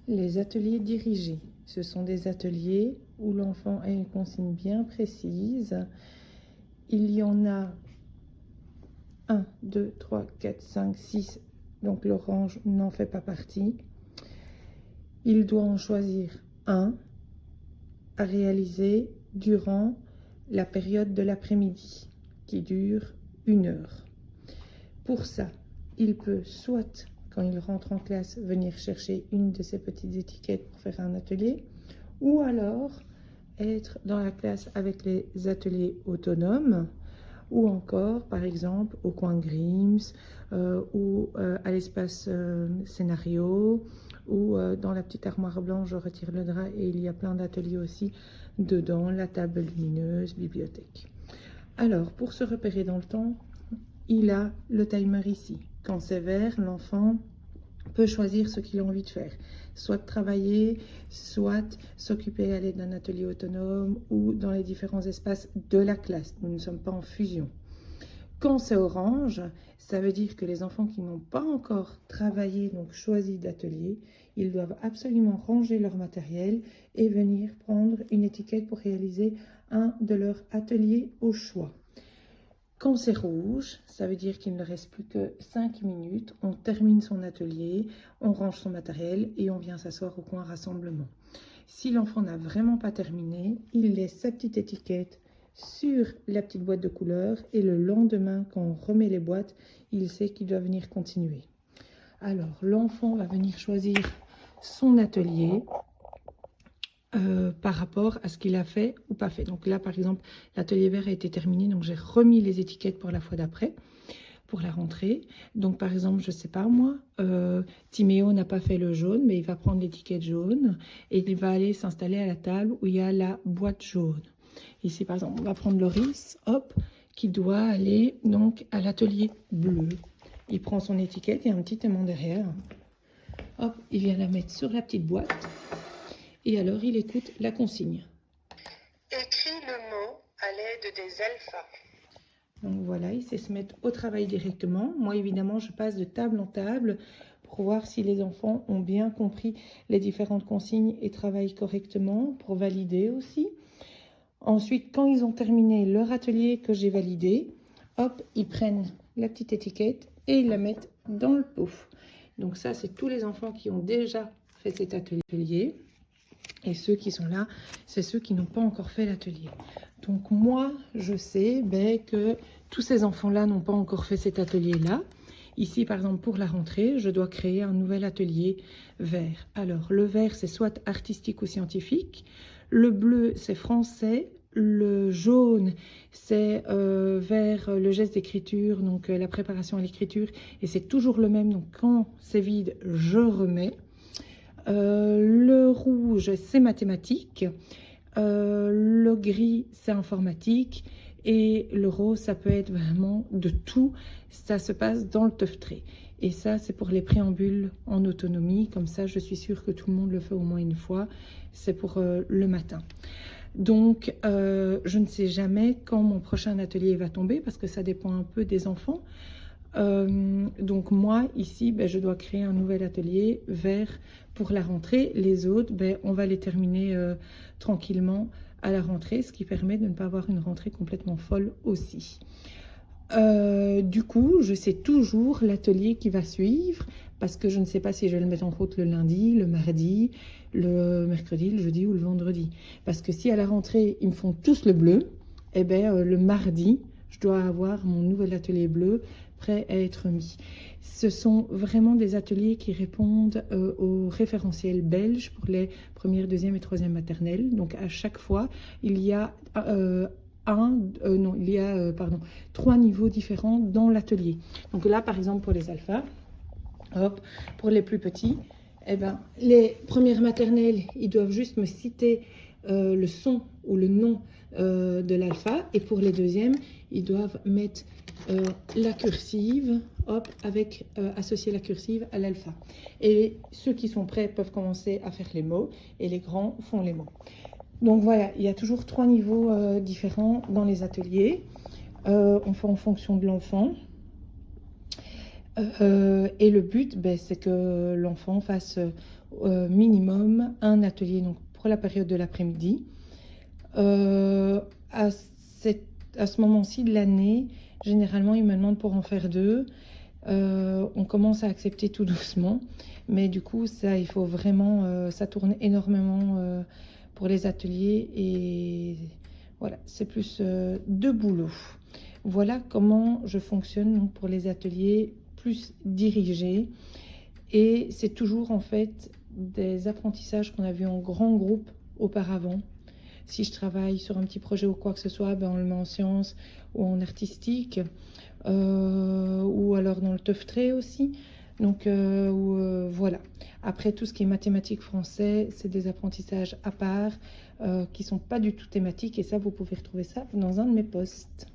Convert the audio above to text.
Les ateliers dirigés, ce sont des ateliers où l'enfant a une consigne bien précise. Il y en a 1, 2, 3, 4, 5, 6, donc l'orange n'en fait pas partie. Il doit en choisir un à réaliser durant la période de l'après-midi qui dure 1 heure. Pour ça, il peut soit, quand il rentre en classe, venir chercher une de ces petites étiquettes pour faire un atelier, ou alors être dans la classe avec les ateliers autonomes, ou encore, par exemple, au coin Grims, ou à l'espace scénario, ou dans la petite armoire blanche, je retire le drap et il y a plein d'ateliers aussi dedans, la table lumineuse, bibliothèque. Alors, pour se repérer dans le temps, il a le timer ici. Quand c'est vert, l'enfant peut choisir ce qu'il a envie de faire, soit travailler, soit s'occuper à l'aide d'un atelier autonome ou dans les différents espaces de la classe. Nous ne sommes pas en fusion. Quand c'est orange, ça veut dire que les enfants qui n'ont pas encore travaillé, donc choisi d'atelier, ils doivent absolument ranger leur matériel et venir prendre une étiquette pour réaliser un de leurs ateliers au choix. Quand c'est rouge, ça veut dire qu'il ne reste plus que 5 minutes, on termine son atelier, on range son matériel et on vient s'asseoir au coin rassemblement. Si l'enfant n'a vraiment pas terminé, il laisse sa petite étiquette sur la petite boîte de couleurs et le lendemain, quand on remet les boîtes, il sait qu'il doit venir continuer. Alors, l'enfant va venir choisir son atelier par rapport à ce qu'il a fait ou pas fait. Donc là, par exemple, l'atelier vert a été terminé, donc j'ai remis les étiquettes pour la fois d'après, pour la rentrée. Donc par exemple, je sais pas moi, Timéo n'a pas fait le jaune, mais il va prendre l'étiquette jaune et il va aller s'installer à la table où il y a la boîte jaune. Ici, par exemple, on va prendre Loris, hop, qui doit aller donc à l'atelier bleu. Il prend son étiquette et un petit aimant derrière. Hop, il vient la mettre sur la petite boîte. Et alors, il écoute la consigne. Écris le mot à l'aide des alphas. Donc voilà, il sait se mettre au travail directement. Moi, évidemment, je passe de table en table pour voir si les enfants ont bien compris les différentes consignes et travaillent correctement, pour valider aussi. Ensuite, quand ils ont terminé leur atelier que j'ai validé, hop, ils prennent la petite étiquette et ils la mettent dans le pot. Donc ça, c'est tous les enfants qui ont déjà fait cet atelier. Et ceux qui sont là, c'est ceux qui n'ont pas encore fait l'atelier. Donc moi, je sais que tous ces enfants-là n'ont pas encore fait cet atelier-là. Ici, par exemple, pour la rentrée, je dois créer un nouvel atelier vert. Alors, le vert, c'est soit artistique ou scientifique. Le bleu, c'est français. Le jaune, c'est vers le geste d'écriture, donc la préparation à l'écriture. Et c'est toujours le même, donc quand c'est vide, je remets. Le rouge, c'est mathématiques. Le gris, c'est informatique. Et le rose, ça peut être vraiment de tout. Ça se passe dans le teuftray. Et ça, c'est pour les préambules en autonomie. Comme ça, je suis sûre que tout le monde le fait au moins une fois. C'est pour le matin. Donc, je ne sais jamais quand mon prochain atelier va tomber parce que ça dépend un peu des enfants. Donc moi ici je dois créer un nouvel atelier vert pour la rentrée. Les autres on va les terminer tranquillement à la rentrée, ce qui permet de ne pas avoir une rentrée complètement folle aussi. Du coup, je sais toujours l'atelier qui va suivre parce que je ne sais pas si je vais le mettre en route le lundi, le mardi, le mercredi, le jeudi ou le vendredi. Parce que si à la rentrée, ils me font tous le bleu, le mardi, je dois avoir mon nouvel atelier bleu prêt à être mis. Ce sont vraiment des ateliers qui répondent au référentiel belge pour les premières, deuxième et troisième maternelles. Donc à chaque fois, il y a trois niveaux différents dans l'atelier. Donc là, par exemple, pour les alphas, hop, pour les plus petits, les premières maternelles, ils doivent juste me citer le son ou le nom de l'alpha. Et pour les deuxièmes, ils doivent mettre la cursive, hop, avec associer la cursive à l'alpha. Et ceux qui sont prêts peuvent commencer à faire les mots et les grands font les mots. Donc voilà, il y a toujours trois niveaux différents dans les ateliers. On fait en fonction de l'enfant. Et le but, ben, c'est que l'enfant fasse minimum un atelier donc, pour la période de l'après-midi. Euh, à, à ce moment-ci de l'année, généralement, ils me demandent pour en faire 2. On commence à accepter tout doucement, mais du coup, ça, il faut vraiment, ça tourne énormément pour les ateliers et voilà, c'est plus de boulot. Voilà comment je fonctionne donc, pour les ateliers plus dirigés et c'est toujours en fait des apprentissages qu'on a vus en grand groupe auparavant. Si je travaille sur un petit projet ou quoi que ce soit, ben on le met en sciences ou en artistique, ou alors dans le teuf trait aussi. Donc voilà. Après, tout ce qui est mathématiques, français, c'est des apprentissages à part qui ne sont pas du tout thématiques. Et ça, vous pouvez retrouver ça dans un de mes posts.